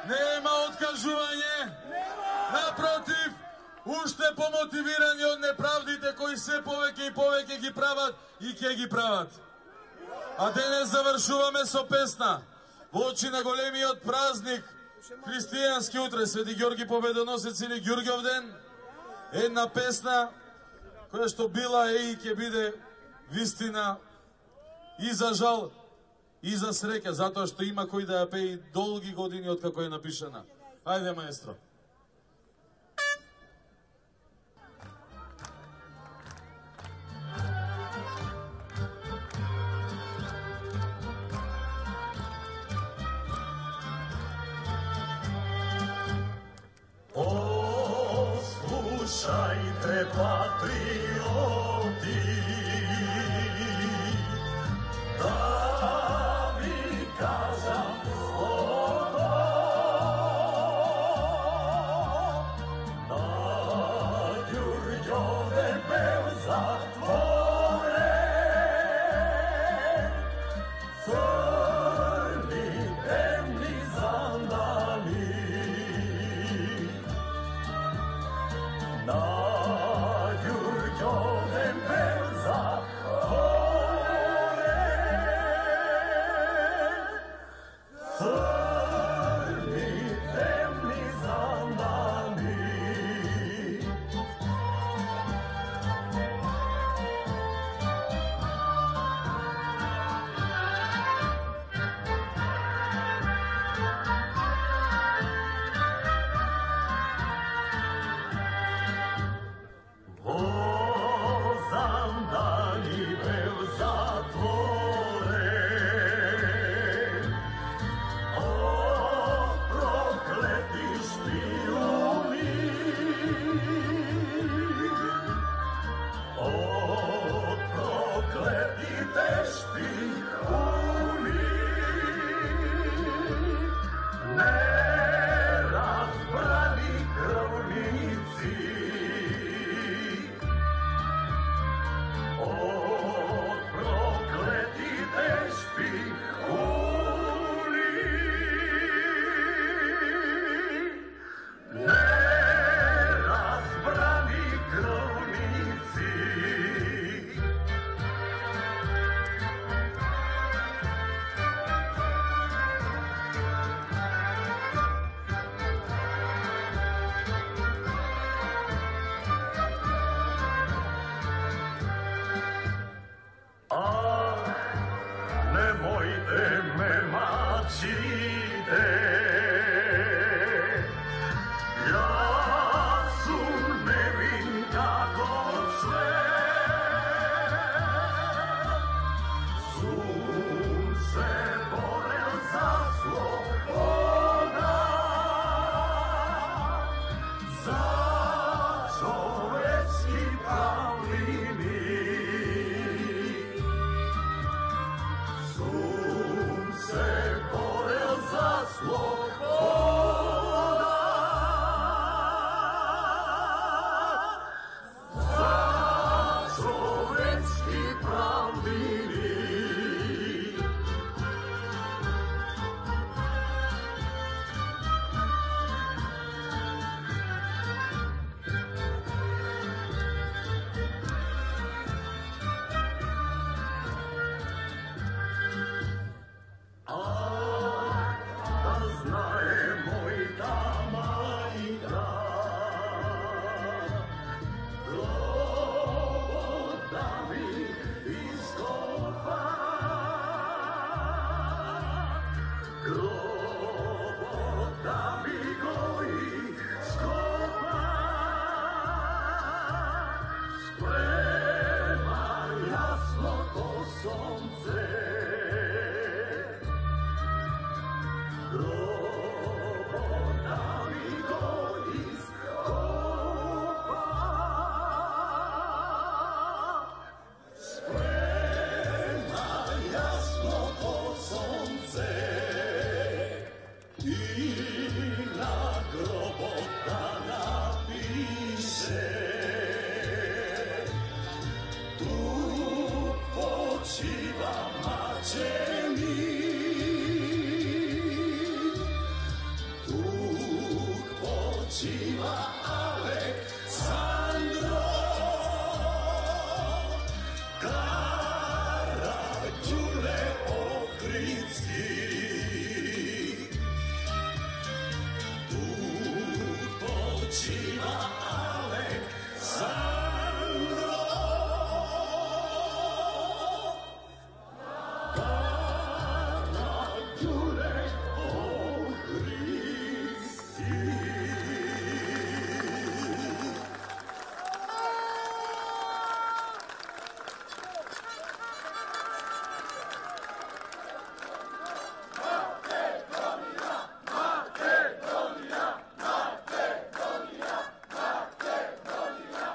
Nema откажување. Напротив, уште помотивирани од неправдите кои се повеќе и повеќе ги прават и ќе ги прават. А денес завршуваме со песна во очи на големиот празник христијански утре, Свети Ѓорги Победоносец или Ѓурѓовден. Една песна која што била и ќе биде вистина и за жал и за среќа, затоа што има кој да ја пее долги години откако е напишана. Ајде, маестро. Слушајте, патриоти, да ви кажам слово, на Ѓурѓовден бил затворен, црни темни зандали. Na Ѓурѓовден бил затворен, црни темни зандали. Tu očima